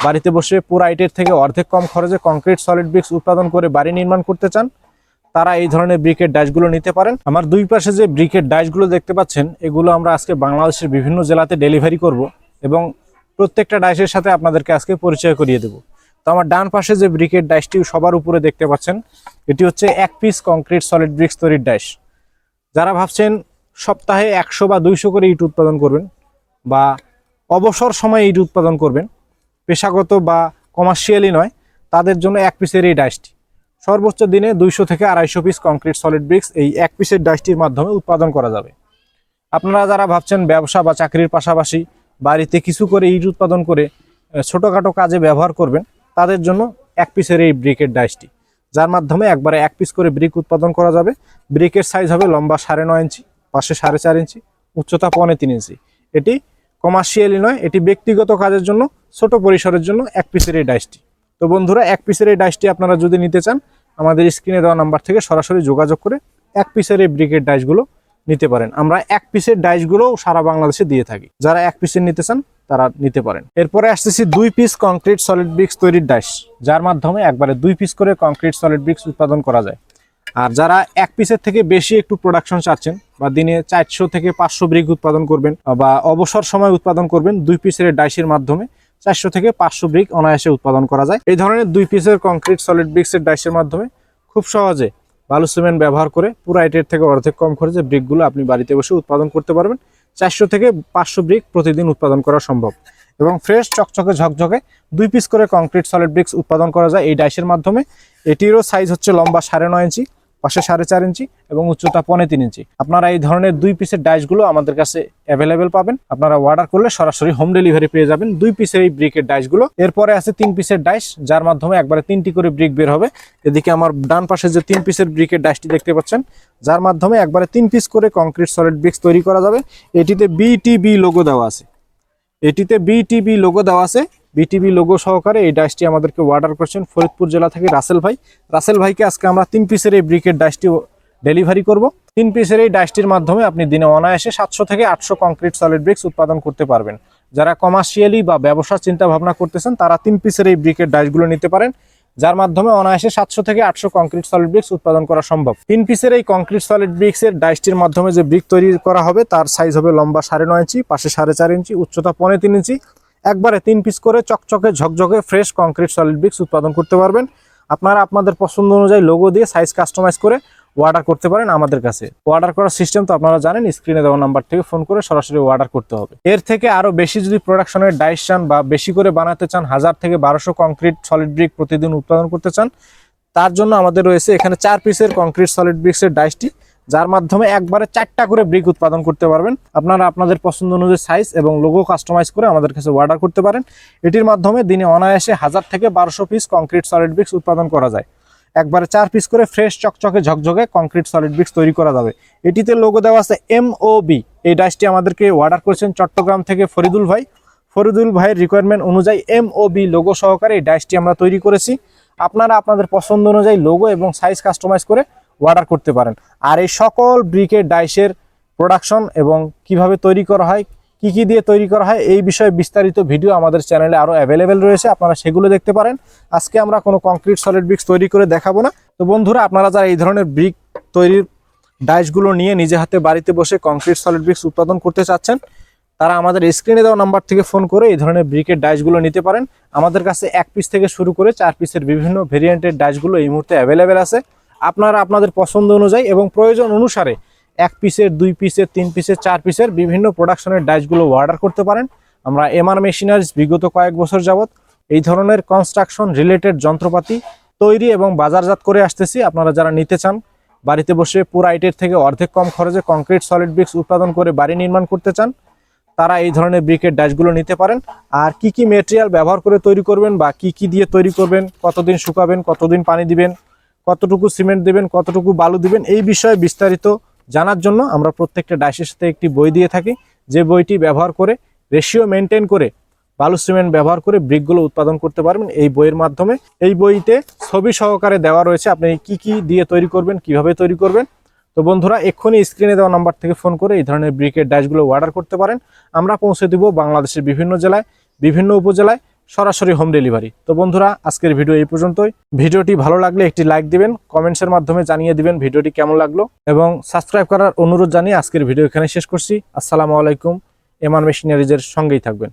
বাড়িতে বসে পুরো আইটের থেকে অর্ধেক কম খরচে কংক্রিট সলিড ব্রিক্স উৎপাদন করে বাড়ি নির্মাণ করতে চান, তারা এই ধরনের ব্রিকের ডাইসগুলো নিতে পারেন। আমার দুই পাশে যে ব্রিকের ডাইসগুলো দেখতে পাচ্ছেন, এগুলো আমরা আজকে বাংলাদেশের বিভিন্ন জেলাতে ডেলিভারি করব এবং প্রত্যেকটা ডাইসের সাথে আপনাদেরকে আজকে পরিচয় করিয়ে দেব। তো আমার ডান পাশে যে ব্রিকের ডাইসটি সবার উপরে দেখতে পাচ্ছেন, এটি হচ্ছে 1 পিস কংক্রিট সলিড ব্রিক্স তৈরির ডাইস। যারা ভাবছেন সপ্তাহে 100 বা 200 করে ইট উৎপাদন করবেন বা অবসর সময়ে ইট উৎপাদন করবেন, পেশাগত বা কমার্শিয়ালি নয়, তাদের জন্য 1 পিসের এই ডাইসটি সর্বোচ্চ দিনে 200 থেকে 250 পিস কংক্রিট সলিড ব্রিক্স এই 1 পিসের ডাইসটির মাধ্যমে উৎপাদন করা যাবে। আপনারা যারা ভাবছেন ব্যবসা বা চাকরির পাশাপাশি বাড়িতে কিছু করে ইট উৎপাদন করে ছোটোখাটো কাজে ব্যবহার করবেন, তাদের জন্য 1 পিসের এই ব্রিকের ডাইসটি, যার মাধ্যমে একবারে 1 পিস করে ব্রিক উৎপাদন করা যাবে। ব্রিকের সাইজ হবে লম্বা 9.5 ইঞ্চি, পাশে 4.5 ইঞ্চি, উচ্চতা 3.25 ইঞ্চি। এটি কমার্শিয়ালি নয়, এটি ব্যক্তিগত কাজের জন্য, ছোট পরিসরের জন্য 1 পিসের এই ডাইসটি। তো বন্ধুরা, 1 পিসের এই ডাইসটি আপনারা যদি নিতে চান, আমাদের স্ক্রিনে দেওয়া নাম্বার থেকে সরাসরি যোগাযোগ করে 1 পিসের এই ব্রিকের ডাইসগুলো নিতে পারেন। আমরা 1 পিসের ডাইসগুলো সারা বাংলাদেশে দিয়ে থাকি। যারা 1 পিসের নিতে চান তারা নিতে পারেন। এরপরে আসতেছি 2 পিস কংক্রিট সলিড ব্রিক্স তৈরির ডাইস, যার মাধ্যমে একবারে 2 পিস করে কংক্রিট সলিড ব্রিক্স উৎপাদন করা যায়। আর যারা 1 পিসের থেকে বেশি একটু প্রোডাকশন চাচ্ছেন বা দিনে 400 থেকে 500 ব্রিক উৎপাদন করবেন বা অবসর সময় উৎপাদন করবেন, 2 পিসের ডাইসের মাধ্যমে 400 থেকে 500 ব্রিক অনায়াসে উৎপাদন করা যায়। এই ধরনের 2 পিসের কংক্রিট সলিড ব্রিক্সের ডাইসের মাধ্যমে খুব সহজে বালু সিমেন্ট ব্যবহার করে পুরো আইটের থেকে অর্ধেক কম খরচে ব্রিকগুলো আপনি বাড়িতে বসে উৎপাদন করতে পারবেন। 400 থেকে 500 ব্রিক প্রতিদিন উৎপাদন করা সম্ভব এবং ফ্রেশ চকচকে ঝকঝকে 2 পিস করে কংক্রিট সলিড ব্রিক্স উৎপাদন করা যায় এই ডাইসের মাধ্যমে। এটিরও সাইজ হচ্ছে লম্বা 9.5 ইঞ্চি, পাশে 4.5 ইঞ্চি এবং উচ্চতা 3.25 ইঞ্চি। আপনারা এই ধরনের 2 পিসের ডাইসগুলো আমাদের কাছে অ্যাভেলেবেল পাবেন। আপনারা অর্ডার করলে সরাসরি হোম ডেলিভারি পেয়ে যাবেন 2 পিসের এই ব্রিকের ডাইসগুলো। এরপরে আছে 3 পিসের ডাইস, যার মাধ্যমে একবারে 3টি করে ব্রিক বের হবে। এদিকে আমার ডান পাশে যে 3 পিসের ব্রিকের ডাইসটি দেখতে পাচ্ছেন, যার মাধ্যমে একবারে 3 পিস করে কংক্রিট সলিড ব্রিক্স তৈরি করা যাবে। এটিতে বিটিবি লোগো দেওয়া আছে, বিটিবি লোগো সহকারে এই ডাইসটি আমাদেরকে অর্ডার করছেন ফরিদপুর জেলা থেকে রাসেল ভাই। রাসেল ভাইকে আজকে আমরা 3 পিসের এই ব্রিকের ডাইসটি ডেলিভারি করব। 3 পিসের এই ডাইসটির মাধ্যমে আপনি দিনে অনায়াসে 700 থেকে 800 কংক্রিট সলিড ব্রিক্স উৎপাদন করতে পারবেন। যারা কমার্শিয়ালি বা ব্যবসার চিন্তা ভাবনা করতেছেন, তারা 3 পিসের এই ব্রিকের ডাইসগুলো নিতে পারেন, যার মাধ্যমে অনায়াসে 700 থেকে 800 কংক্রিট সলিড ব্রিক্স উৎপাদন করা সম্ভব। 3 পিসের এই কংক্রিট সলিড ব্রিক্সের ডাইসটির মাধ্যমে যে ব্রিক তৈরি করা হবে, তার সাইজ হবে লম্বা 9.5 ইঞ্চি, পাশে 4.5 ইঞ্চি, উচ্চতা 3.25 ইঞ্চি। একবারে 3 পিস করে চকচকে ঝকঝকে ফ্রেশ কংক্রিট সলিড ব্রিক্স উৎপাদন করতে পারবেন। আপনারা আপনাদের পছন্দ অনুযায়ী লোগো দিয়ে সাইজ কাস্টমাইজ করে অর্ডার করতে পারেন আমাদের কাছে। অর্ডার করার সিস্টেম তো আপনারা জানেন, স্ক্রিনে দেওয়া নাম্বার থেকে ফোন করে সরাসরি অর্ডার করতে হবে। এর থেকে আরো বেশি যদি প্রোডাকশনের ডাইস চান বা বেশি করে বানাতে চান, 1000 থেকে 1200 কংক্রিট সলিড ব্রিক প্রতিদিন উৎপাদন করতে চান, তার জন্য আমাদের রয়েছে এখানে 4 পিসের কংক্রিট সলিড ব্রিক্সের ডাইসটি, যার মাধ্যমে একবারে 4টা করে ব্রিক উৎপাদন করতে পারবেন। আপনারা আপনাদের পছন্দ অনুযায়ী সাইজ এবং লোগো কাস্টমাইজ করে আমাদের কাছে অর্ডার করতে পারেন। এটির মাধ্যমে দিনে অনায়াসে 1000 থেকে 1200 পিস কংক্রিট সলিড ব্রিক্স উৎপাদন করা যায়। একবারে 4 পিস করে ফ্রেশ চকচকে ঝকঝকে কংক্রিট সলিড ব্রিক্স তৈরি করা যাবে। এটিতে লোগো দেওয়া আছে MOB। এই ডাইসটি আমাদেরকে অর্ডার করেছেন চট্টগ্রাম থেকে ফরিদুল ভাই। ফরিদুল ভাইয়ের রিকোয়ারমেন্ট অনুযায়ী MOB লোগো সহকারে এই ডাইসটি আমরা তৈরি করেছি। আপনারা আপনাদের পছন্দ অনুযায়ী লোগো এবং সাইজ কাস্টমাইজ করে অর্ডার করতে পারেন। আর এই সকল ব্রিকের ডাইসের প্রোডাকশন এবং কিভাবে তৈরি করা হয়, কি কি দিয়ে তৈরি করা হয়, এই বিষয়ে বিস্তারিত ভিডিও আমাদের চ্যানেলে আরো অ্যাভেলেবেল রয়েছে, আপনারা সেগুলো দেখতে পারেন। আজকে আমরা কোনো কংক্রিট সলিড ব্রিক্স তৈরি করে দেখাবো না। তো বন্ধুরা, আপনারা যারা এই ধরনের ব্রিক তৈরির ডাইসগুলো নিয়ে নিজে হাতে বাড়িতে বসে কংক্রিট সলিড ব্রিক্স উৎপাদন করতে চাচ্ছেন, তারা আমাদের স্ক্রিনে দেওয়া নাম্বার থেকে ফোন করে এই ধরনের ব্রিকের ডাইসগুলো নিতে পারেন। আমাদের কাছে 1 পিস থেকে শুরু করে 4 পিসের বিভিন্ন ভেরিয়েন্টের ডাইসগুলো এই মুহূর্তে অ্যাভেলেবেল আছে। আপনারা আপনাদের পছন্দ অনুযায়ী এবং প্রয়োজন অনুসারে 1 পিসের, 2 পিসের, 3 পিসের, 4 পিসের বিভিন্ন প্রোডাকশনের ডাইসগুলো অর্ডার করতে পারেন। আমরা MR মেশিনারিজ বিগত কয়েক বছর যাবত এই ধরনের কনস্ট্রাকশন রিলেটেড যন্ত্রপাতি তৈরি এবং বাজারজাত করে আসতেছি। আপনারা যারা নিতে চান, বাড়িতে বসে পুরো আইটের থেকে অর্ধেক কম খরচে কংক্রিট সলিড ব্রিক্স উৎপাদন করে বাড়ি নির্মাণ করতে চান, তারা এই ধরনের ব্রিকের ডাইসগুলো নিতে পারেন। আর কি কি মেটেরিয়াল ব্যবহার করে তৈরি করবেন বা কি কি দিয়ে তৈরি করবেন, কতদিন শুকাবেন, কতদিন পানি দিবেন, কতটুকু সিমেন্ট দিবেন, কতটুকু বালু দিবেন, এই বিষয়ে বিস্তারিত জানার জন্য আমরা প্রত্যেকটা ডাইসের সাথে একটি বই দিয়ে থাকি, যে বইটি ব্যবহার করে রেশিও মেনটেন করে বালু সিমেন্ট ব্যবহার করে ব্রিকগুলো উৎপাদন করতে পারবেন এই বইয়ের মাধ্যমে। এই বইতে ছবি সহকারে দেওয়া রয়েছে আপনি কি কি দিয়ে তৈরি করবেন, কিভাবে তৈরি করবেন। তো বন্ধুরা, এক্ষুনি স্ক্রিনে দেওয়া নাম্বার থেকে ফোন করে এই ধরনের ব্রিকের ডাইসগুলো অর্ডার করতে পারেন। আমরা পৌঁছে দিব বাংলাদেশের বিভিন্ন জেলায়, বিভিন্ন উপজেলায়, সরাসরি হোম ডেলিভারি। তো বন্ধুরা, আজকের ভিডিও এই পর্যন্তই। ভিডিওটি ভালো লাগলে একটি লাইক দিবেন, কমেন্টসের মাধ্যমে জানিয়ে দিবেন ভিডিওটি কেমন লাগলো এবং সাবস্ক্রাইব করার অনুরোধ জানিয়ে আজকের ভিডিও এখানে শেষ করছি। আসসালামু আলাইকুম। এমআর মেশিনারিজের সঙ্গেই থাকবেন।